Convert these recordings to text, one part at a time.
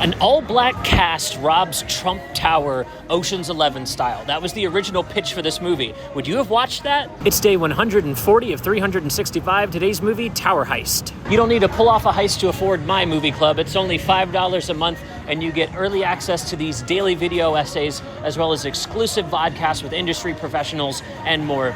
An all-black cast robs Trump Tower Ocean's 11 style. That was the original pitch for this movie. Would you have watched that? It's day 140 of 365. Today's movie, Tower Heist. You don't need to pull off a heist to afford my movie club. It's only $5 a month, and you get early access to these daily video essays, as well as exclusive vodcasts with industry professionals and more.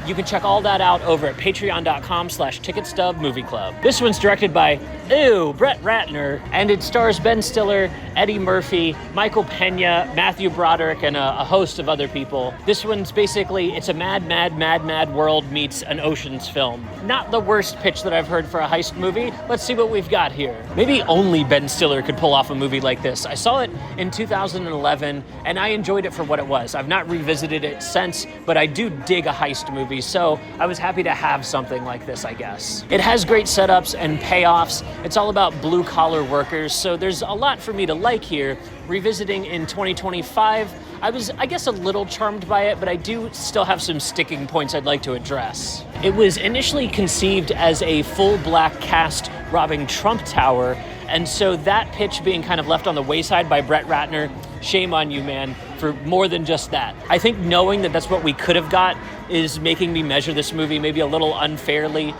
You can check all that out over at patreon.com/ticketstubmovieclub. This one's directed by, Brett Ratner, and it stars Ben Stiller, Eddie Murphy, Michael Peña, Matthew Broderick, and a host of other people. This one's basically, it's a mad world meets an Ocean's film. Not the worst pitch that I've heard for a heist movie. Let's see what we've got here. Maybe only Ben Stiller could pull off a movie like this. I saw it in 2011, and I enjoyed it for what it was. I've not revisited it since, but I do dig a heist movie, so I was happy to have something like this, I guess. It has great setups and payoffs. It's all about blue-collar workers, so there's a lot for me to like here. Revisiting in 2025, I was, I guess, a little charmed by it, but I do still have some sticking points I'd like to address. It was initially conceived as a full black cast robbing Trump Tower, and so that pitch being kind of left on the wayside by Brett Ratner, shame on you, man, for more than just that. I think knowing that that's what we could have got is making me measure this movie maybe a little unfairly,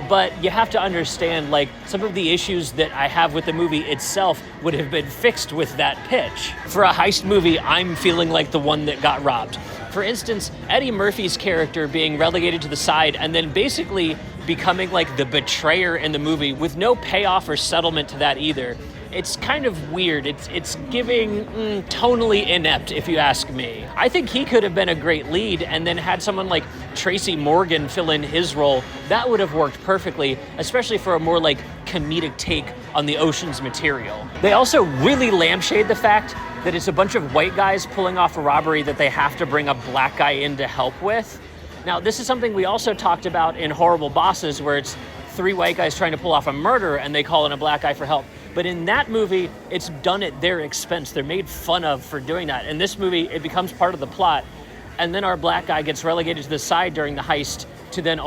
but you have to understand, like, some of the issues that I have with the movie itself would have been fixed with that pitch. For a heist movie, I'm feeling like the one that got robbed. For instance, Eddie Murphy's character being relegated to the side and then basically becoming like the betrayer in the movie with no payoff or settlement to that either. It's kind of weird. It's giving tonally inept, if you ask me. I think he could have been a great lead and then had someone like Tracy Morgan fill in his role. That would have worked perfectly, especially for a more like comedic take on the Ocean's material. They also really lampshade the fact that it's a bunch of white guys pulling off a robbery that they have to bring a black guy in to help with. Now, this is something we also talked about in Horrible Bosses, where it's three white guys trying to pull off a murder and they call in a black guy for help. But in that movie, it's done at their expense. They're made fun of for doing that. In this movie, it becomes part of the plot. And then our black guy gets relegated to the side during the heist to then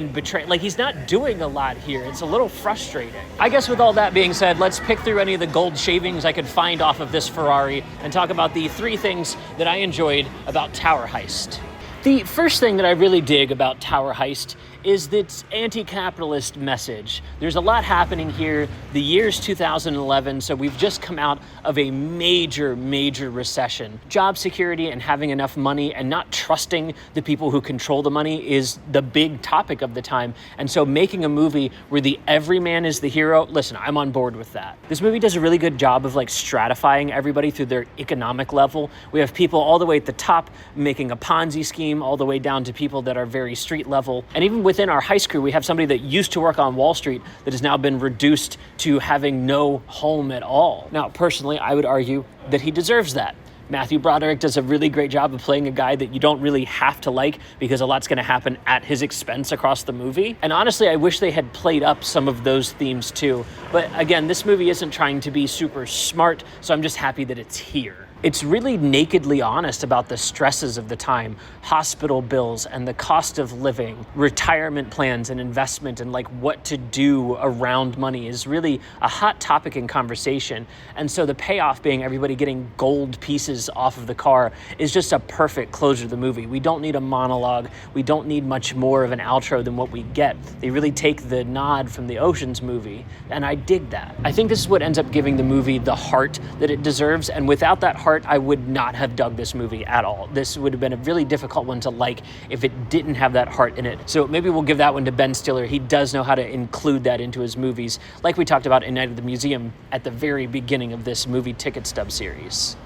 betray. Like, he's not doing a lot here. It's a little frustrating. I guess with all that being said, let's pick through any of the gold shavings I could find off of this Ferrari and talk about the three things that I enjoyed about Tower Heist. The first thing that I really dig about Tower Heist is its anti-capitalist message. There's a lot happening here. The year's 2011, so we've just come out of a major recession. Job security and having enough money and not trusting the people who control the money is the big topic of the time. And so making a movie where the everyman is the hero, listen, I'm on board with that. This movie does a really good job of like stratifying everybody through their economic level. We have people all the way at the top making a Ponzi scheme, all the way down to people that are very street level. And even within our heist crew, we have somebody that used to work on Wall Street that has now been reduced to having no home at all. Now, personally, I would argue that he deserves that. Matthew Broderick does a really great job of playing a guy that you don't really have to like because a lot's going to happen at his expense across the movie. And honestly, I wish they had played up some of those themes too. But again, this movie isn't trying to be super smart, so I'm just happy that it's here. It's really nakedly honest about the stresses of the time, hospital bills and the cost of living, retirement plans and investment, and like what to do around money is really a hot topic in conversation. And so the payoff being everybody getting gold pieces off of the car is just a perfect closure to the movie. We don't need a monologue. We don't need much more of an outro than what we get. They really take the nod from the Ocean's movie, and I dig that. I think this is what ends up giving the movie the heart that it deserves, and without that heart, I would not have dug this movie at all. This would have been a really difficult one to like if it didn't have that heart in it. So maybe we'll give that one to Ben Stiller. He does know how to include that into his movies, like we talked about in Night at the Museum at the very beginning of this movie Ticket Stub series.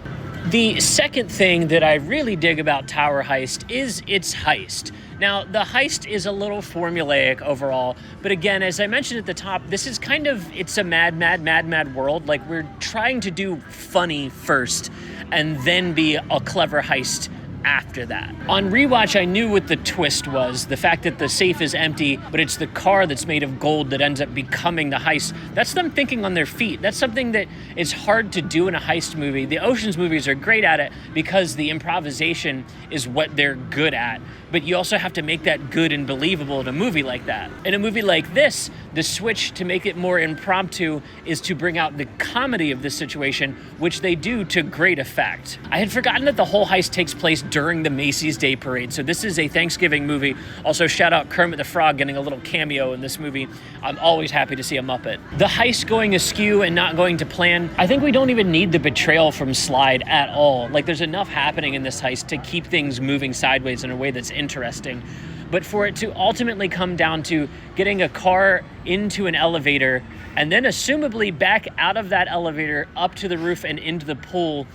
The second thing that I really dig about Tower Heist is its heist. Now, the heist is a little formulaic overall, but again, as I mentioned at the top, this is kind of, it's a mad world. Like, we're trying to do funny first and then be a clever heist after that. On rewatch, I knew what the twist was. The fact that the safe is empty, but it's the car that's made of gold that ends up becoming the heist. That's them thinking on their feet. That's something that is hard to do in a heist movie. The Ocean's movies are great at it because the improvisation is what they're good at. but you also have to make that good and believable in a movie like that. In a movie like this, the switch to make it more impromptu is to bring out the comedy of the situation, which they do to great effect. I had forgotten that the whole heist takes place during the Macy's Day Parade, so this is a Thanksgiving movie. Also, shout out Kermit the Frog getting a little cameo in this movie. I'm always happy to see a Muppet. The heist going askew and not going to plan, I think we don't even need the betrayal from Slide at all. Like, there's enough happening in this heist to keep things moving sideways in a way that's interesting. But for it to ultimately come down to getting a car into an elevator and then assumably back out of that elevator up to the roof and into the pool,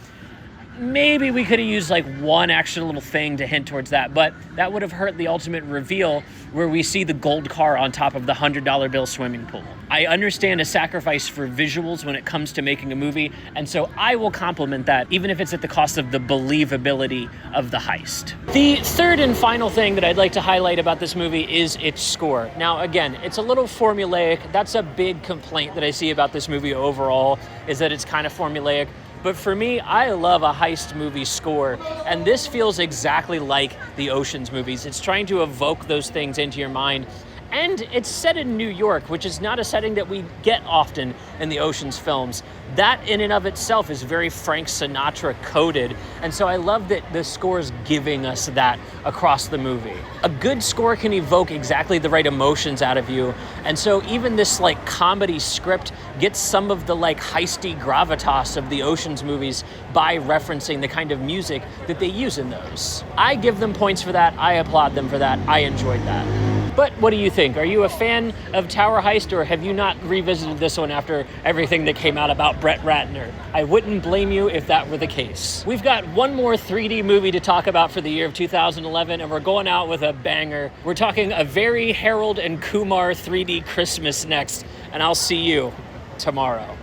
maybe we could have used like one extra little thing to hint towards that, but that would have hurt the ultimate reveal where we see the gold car on top of the $100 bill swimming pool. I understand a sacrifice for visuals when it comes to making a movie, and so I will compliment that, even if it's at the cost of the believability of the heist. The third and final thing that I'd like to highlight about this movie is its score. Now, again, it's a little formulaic. That's a big complaint that I see about this movie overall, is that it's kind of formulaic. But for me, I love a heist movie score, and this feels exactly like the Ocean's movies. It's trying to evoke those things into your mind. And it's set in New York, which is not a setting that we get often in the Ocean's films. That in and of itself is very Frank Sinatra coded. And so I love that the score's giving us that across the movie. A good score can evoke exactly the right emotions out of you. And so even this like comedy script gets some of the like heisty gravitas of the Ocean's movies by referencing the kind of music that they use in those. I give them points for that. I applaud them for that. I enjoyed that. But what do you think? Are you a fan of Tower Heist, or have you not revisited this one after everything that came out about Brett Ratner? I wouldn't blame you if that were the case. We've got one more 3D movie to talk about for the year of 2011, and we're going out with a banger. We're talking a very Harold and Kumar 3D Christmas next, and I'll see you tomorrow.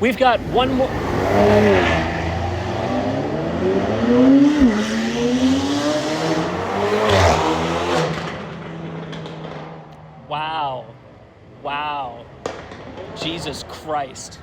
We've got one more... Wow. Jesus Christ.